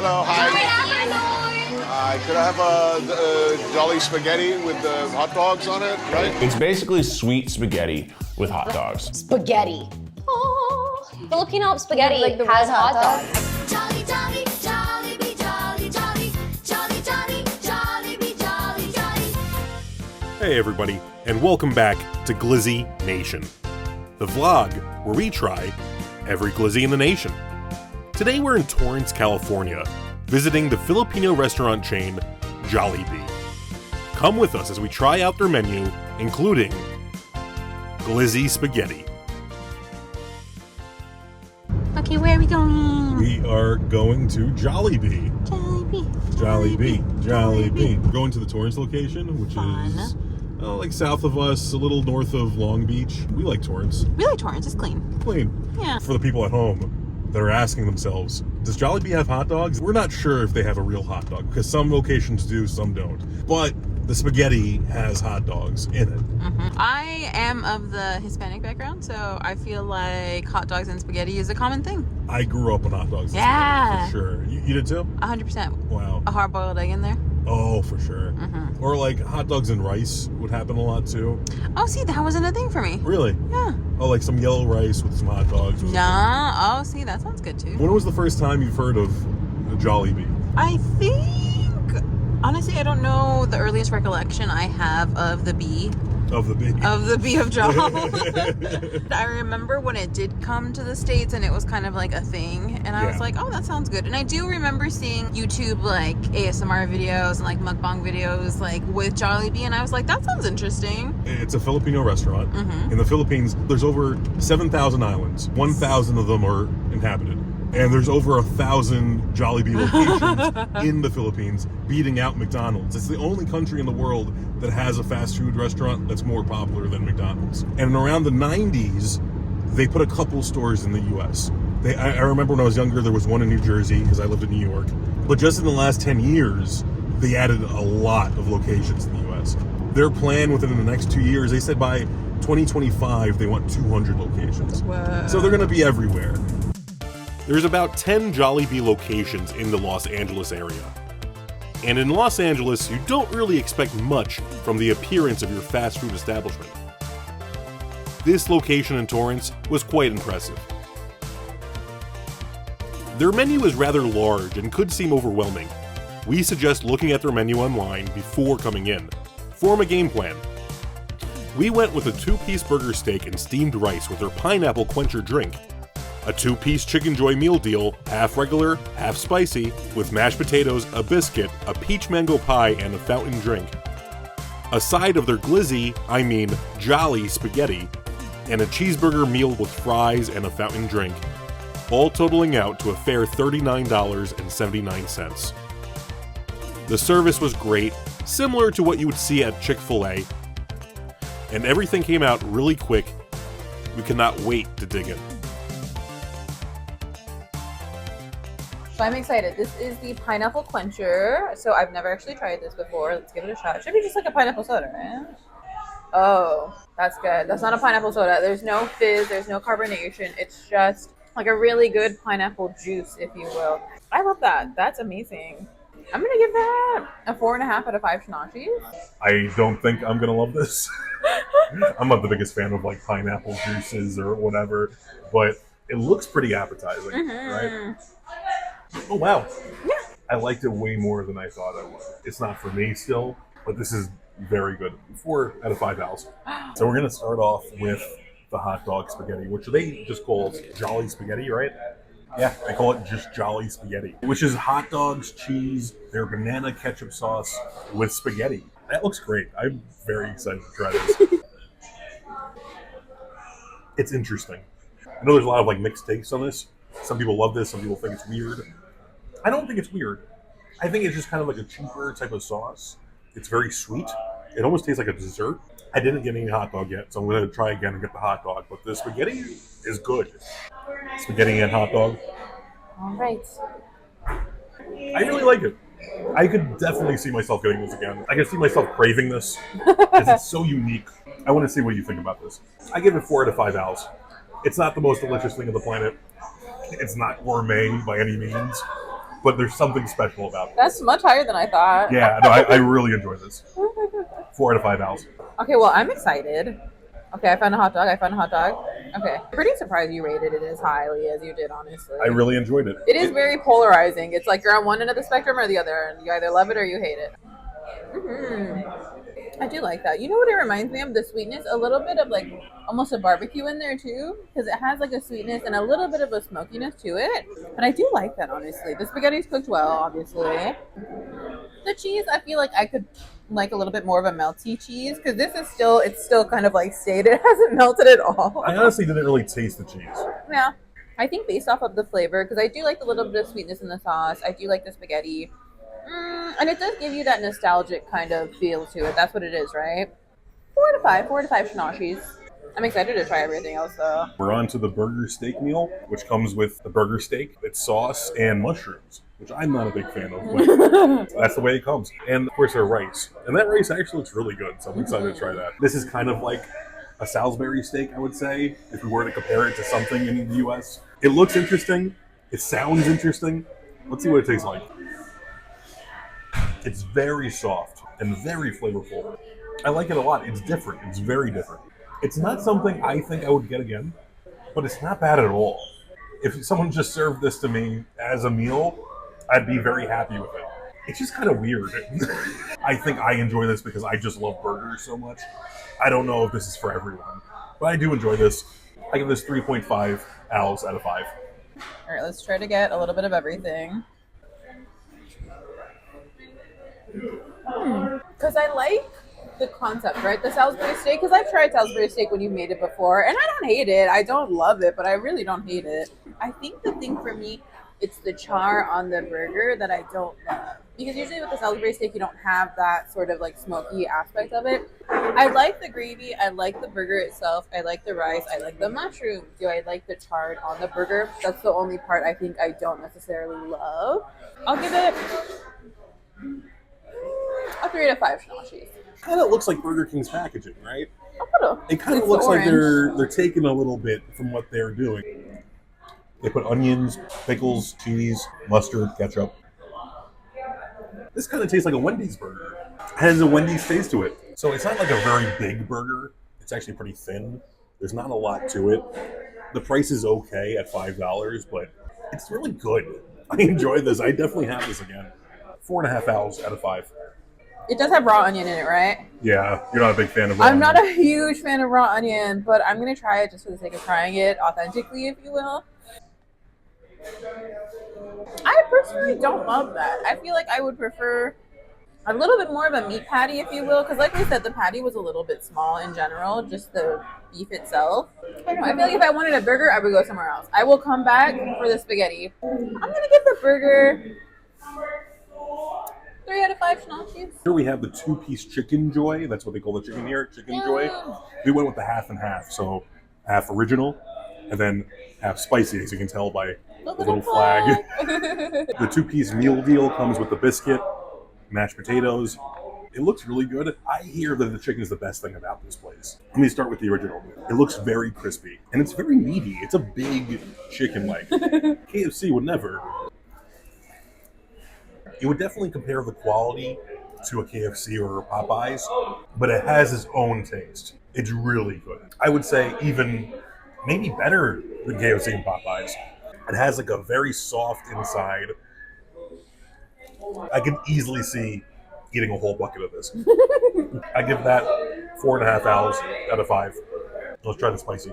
Hello, hi. Good afternoon. Could I have a Jolly Spaghetti with the hot dogs on it, right? It's basically sweet spaghetti with hot dogs. Spaghetti. Oh, Filipino spaghetti Like the has red hot hot dogs. Jolly, jolly, Jollibee, jolly, jolly, jolly, jolly, Jollibee, jolly, jolly. Hey everybody, and welcome back to Glizzy Nation, the vlog where we try every glizzy in the nation. Today we're in Torrance, California, visiting the Filipino restaurant chain Jollibee. Come with us as we try out their menu, including Glizzy Spaghetti. Okay, where are we going? We are going to Jollibee. Jollibee. We're going to the Torrance location, which is like south of us, a little north of Long Beach. We like Torrance. We like Torrance, it's clean. Clean. Yeah. For the people at home that are asking themselves, does Jollibee have hot dogs? We're not sure if they have a real hot dog, because some locations do, some don't. But the spaghetti has hot dogs in it. I am of the Hispanic background, so I feel like hot dogs and spaghetti is a common thing. I grew up on hot dogs and Yeah. spaghetti, for sure. You did too? 100%. Wow. A hard-boiled egg in there. Oh, for sure. Or like hot dogs and rice would happen a lot too. Oh, see, that wasn't a thing for me. Really? Yeah. Oh, like some yellow rice with some hot dogs. Nah. Oh, see, that sounds good too. When was the first time you've heard of Jollibee? I think, honestly, I don't know the earliest recollection I have of the bee. Of the bee. Of the bee of Joll. I remember when it did come to the States and it was kind of like a thing, and I was like, oh, that sounds good. And I do remember seeing YouTube like ASMR videos and like mukbang videos like with Jollibee, and I was like, that sounds interesting. It's a Filipino restaurant. In the Philippines, there's over 7,000 islands. 1,000 of them are inhabited. And there's over 1,000 Jollibee locations in the Philippines, beating out McDonald's. It's the only country in the world that has a fast food restaurant that's more popular than McDonald's. And around the 90s, they put a couple stores in the US. I remember when I was younger, there was one in New Jersey, because I lived in New York. But just in the last 10 years, they added a lot of locations in the US. Their plan within the next 2 years, they said by 2025, they want 200 locations. Whoa. So they're gonna be everywhere. There's about 10 Jollibee locations in the Los Angeles area. And in Los Angeles, you don't really expect much from the appearance of your fast food establishment. This location in Torrance was quite impressive. Their menu is rather large and could seem overwhelming. We suggest looking at their menu online before coming in. Form a game plan. We went with a 2-piece burger steak and steamed rice with their pineapple quencher drink. A 2-piece Chicken Joy meal deal, half regular, half spicy, with mashed potatoes, a biscuit, a peach mango pie, and a fountain drink. A side of their glizzy, Jolly Spaghetti, and a cheeseburger meal with fries and a fountain drink, all totaling out to a fair $39.79. The service was great, similar to what you would see at Chick-fil-A, and everything came out really quick. We cannot wait to dig in. So I'm excited. This is the pineapple quencher. So I've never actually tried this before. Let's give it a shot. It should be just like a pineapple soda, right? Oh, that's good. That's not a pineapple soda. There's no fizz. There's no carbonation. It's just like a really good pineapple juice, if you will. I love that. That's amazing. I'm going to give that a 4.5 out of 5 Shunashis. I don't think I'm gonna love this. I'm not the biggest fan of like pineapple juices or whatever, but it looks pretty appetizing, right? Oh wow. Yeah. I liked it way more than I thought I would. It's not for me still, but this is very good. 4 out of 5 owls. So we're gonna start off with the hot dog spaghetti, which they just call Jolly Spaghetti, right? Yeah, they call it just Jolly Spaghetti, which is hot dogs, cheese, their banana ketchup sauce with spaghetti. That looks great. I'm very excited to try this. It's interesting. I know there's a lot of like mixed takes on this. Some people love this, some people think it's weird. I don't think it's weird. I think it's just kind of like a cheaper type of sauce. It's very sweet. It almost tastes like a dessert. I didn't get any hot dog yet, so I'm going to try again and get the hot dog. But the spaghetti is good. Spaghetti and hot dog. All right. I really like it. I could definitely see myself getting this again. I can see myself craving this because it's so unique. I want to see what you think about this. I give it 4 out of 5 owls. It's not the most delicious thing on the planet. It's not gourmet by any means. but there's something special about it. That's much higher than I thought. Yeah, no, I really enjoy this. 4 out of 5 owls. Okay, well, I'm excited. Okay, I found a hot dog. Okay. Pretty surprised you rated it as highly as you did, honestly. I really enjoyed it. It is very polarizing. It's like you're on one end of the spectrum or the other, and you either love it or you hate it. I do like that. You know what it reminds me of? The sweetness, a little bit of like almost a barbecue in there too, because it has like a sweetness and a little bit of a smokiness to it. But I do like that, honestly. The spaghetti's cooked well, obviously. The cheese, I feel like I could like a little bit more of a melty cheese, because this is it's still kind of like stayed. It hasn't melted at all. I honestly didn't really taste the cheese. Yeah. I think based off of the flavor, because I do like a little bit of sweetness in the sauce. I do like the spaghetti. And it does give you that nostalgic kind of feel to it. That's what it is, right? 4 to 5 Shunashis. I'm excited to try everything else, though. We're on to the burger steak meal, which comes with the burger steak, its sauce, and mushrooms, which I'm not a big fan of, but that's the way it comes. And of course, our rice. And that rice actually looks really good, so I'm excited to try that. This is kind of like a Salisbury steak, I would say, if we were to compare it to something in the US. It looks interesting. It sounds interesting. Let's see what it tastes like. It's very soft and very flavorful. I like it a lot. It's different. It's very different. It's not something I think I would get again, but it's not bad at all. If someone just served this to me as a meal, I'd be very happy with it. It's just kind of weird. I think I enjoy this because I just love burgers so much. I don't know if this is for everyone, but I do enjoy this. I give this 3.5 owls out of 5. All right, let's try to get a little bit of everything. Because I like the concept, right? The Salisbury steak, because I've tried Salisbury steak when you made it before, and I don't hate it. I don't love it, but I really don't hate it. I think the thing for me, it's the char on the burger that I don't love. Because usually with the Salisbury steak, you don't have that sort of like smoky aspect of it. I like the gravy. I like the burger itself. I like the rice. I like the mushroom. Do I like the chard on the burger? That's the only part I think I don't necessarily love. I'll give it a 3 to 5 Shunashis. Kind of looks like Burger King's packaging, right? It kind of It's looks like orange. they're taking a little bit from what they're doing. They put onions, pickles, cheese, mustard, ketchup. This kind of tastes like a Wendy's burger. It has a Wendy's taste to it. So it's not like a very big burger. It's actually pretty thin. There's not a lot to it. The price is okay at $5, but it's really good. I enjoy this. I definitely have this again. 4.5 owls out of 5. It does have raw onion in it, right? Yeah, you're not a big fan of raw I'm not onion. a huge fan of raw onion, but I'm going to try it just for the sake of trying it authentically, if you will. I personally don't love that. I feel like I would prefer a little bit more of a meat patty, if you will, because like we said, the patty was a little bit small in general, just the beef itself. I don't know, I feel like if I wanted a burger, I would go somewhere else. I will come back for the spaghetti. I'm going to give the burger 3 out of 5 Shunashis. Here we have the 2-piece chicken joy. That's what they call the chicken here, chicken joy. We went with the half and half, so half original and then half spicy, as you can tell by the little flag. The 2-piece meal deal comes with the biscuit, mashed potatoes. It looks really good. I hear that the chicken is the best thing about this place. Let me start with the original. It looks very crispy and it's very meaty. It's a big chicken leg. KFC would never. It would definitely compare the quality to a KFC or a Popeyes, but it has its own taste. It's really good. I would say even maybe better than KFC and Popeyes. It has like a very soft inside. I can easily see eating a whole bucket of this. I give that 4.5 owls out of 5. Let's try the spicy.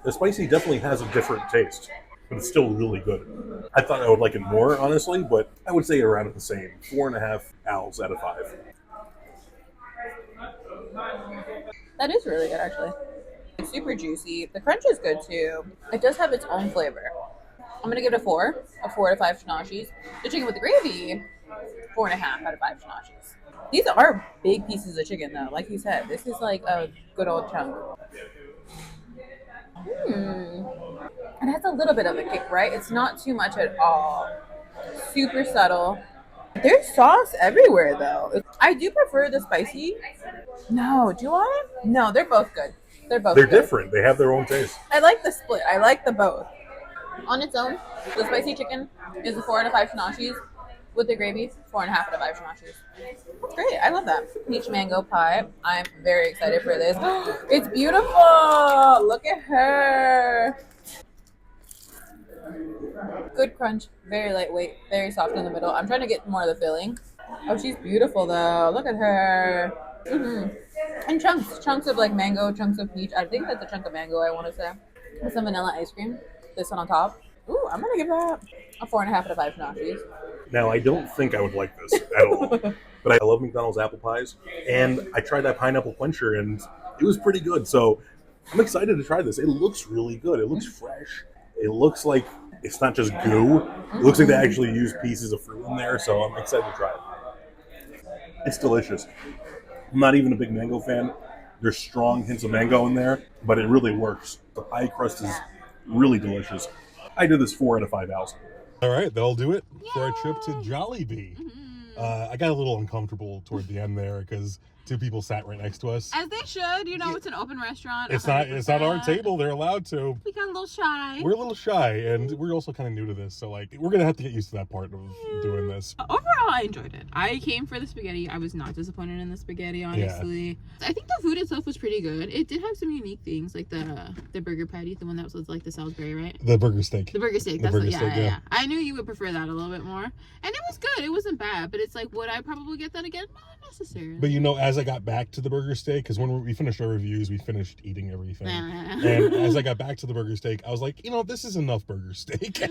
The spicy definitely has a different taste, but it's still really good. I thought I would like it more, honestly, but I would say around the same. 4.5 owls out of 5. That is really good, actually. It's super juicy. The crunch is good, too. It does have its own flavor. I'm going to give it a 4 to 5 Shunashis. The chicken with the gravy, 4.5 out of 5 Shunashis. These are big pieces of chicken, though. Like you said, this is like a good old chunk. It has a little bit of a kick, right? It's not too much at all. Super subtle. There's sauce everywhere, though. I do prefer the spicy. No, do I? No, they're both good. They're They're different. They have their own taste. I like the split. I like the both. On its own, the spicy chicken is a 4 out of 5 Shunashis. With the gravy, 4.5 out of 5 Shunashis. That's great. I love that. Peach mango pie. I'm very excited for this. It's beautiful. Look at her. Good crunch. Very lightweight. Very soft in the middle. I'm trying to get more of the filling. Oh, she's beautiful though. Look at her. And chunks of like mango, chunks of peach. I think that's a chunk of mango, I want to say. With some vanilla ice cream. This one on top. Ooh, I'm gonna give that a 4.5 out of 5 Shunashis. Now, I don't think I would like this at all, but I love McDonald's apple pies, and I tried that pineapple quencher, and it was pretty good. So I'm excited to try this. It looks really good. It looks fresh. It looks like it's not just goo. It looks like they actually use pieces of fruit in there, so I'm excited to try it. It's delicious. I'm not even a big mango fan. There's strong hints of mango in there, but it really works. The pie crust is really delicious. I did this 4 out of 5 hours. All right, that'll do it for our trip to Jollibee. I got a little uncomfortable toward the end there because 2 people sat right next to us. As they should, you know, it's an open restaurant. It's not our table. They're allowed to. We got a little shy. We're a little shy, and we're also kind of new to this, so like we're gonna have to get used to that part of doing this. Overall, I enjoyed it. I came for the spaghetti. I was not disappointed in the spaghetti, honestly. I think the food itself was pretty good. It did have some unique things, like the burger patty, the one that was like the Salisbury, right? The burger steak. The burger steak. The That's burger steak, yeah. I knew you would prefer that a little bit more, and it was good. It wasn't bad, but it's like, would I probably get that again? Not necessarily. But you know, as I got back to the burger steak, because when we finished our reviews, we finished eating everything. And as I got back to the burger steak, I was like, you know, this is enough burger steak.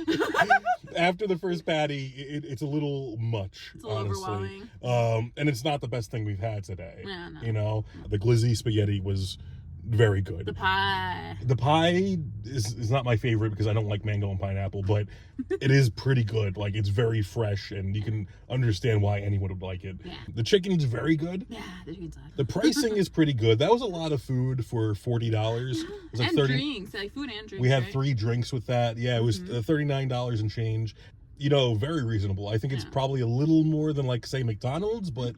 After the first patty, it's a little much, It's a little honestly. overwhelming. And it's not the best thing we've had today. Yeah, no. You know, the glizzy spaghetti was very good. The pie. The pie is not my favorite because I don't like mango and pineapple, but it is pretty good. Like, it's very fresh, and you can understand why anyone would like it. Yeah. The chicken's very good. Yeah, the chicken's hot. The pricing is pretty good. That was a lot of food for $40. It was like And 30. drinks, like food and drinks. We had right? 3 drinks with that. Yeah, it was $39 and change. You know, very reasonable. I think it's probably a little more than, like, say, McDonald's, but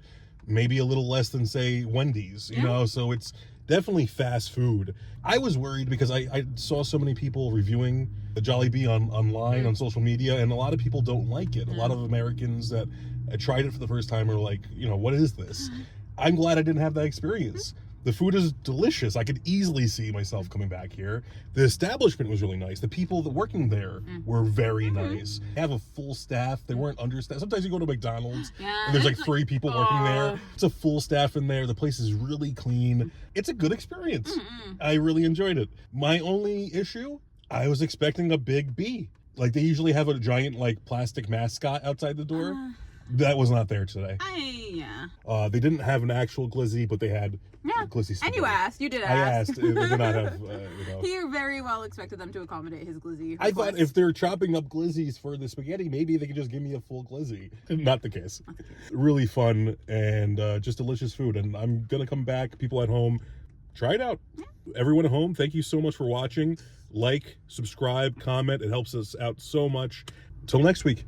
maybe a little less than, say, Wendy's. You know, so it's definitely fast food. I was worried because I saw so many people reviewing the Jollibee online on social media, and a lot of people don't like it. A lot of Americans that tried it for the first time are like, you know, what is this? I'm glad I didn't have that experience. The food is delicious. I could easily see myself coming back here. The establishment was really nice. The people that working there were very nice. They have a full staff. They weren't understaffed. Sometimes you go to McDonald's and there's like 3 people working there. It's a full staff in there. The place is really clean. It's a good experience. I really enjoyed it. My only issue, I was expecting a big bee. Like, they usually have a giant like plastic mascot outside the door. That was not there today. They didn't have an actual glizzy, but they had glizzy. And you asked. You did ask. I asked. They did not have, you know. He very well expected them to accommodate his glizzy I thought request. if they're chopping up glizzies for the spaghetti, maybe they could just give me a full glizzy. Not the case. Really fun and just delicious food. And I'm going to come back. People at home, try it out. Everyone at home, thank you so much for watching. Like, subscribe, comment. It helps us out so much. Till next week.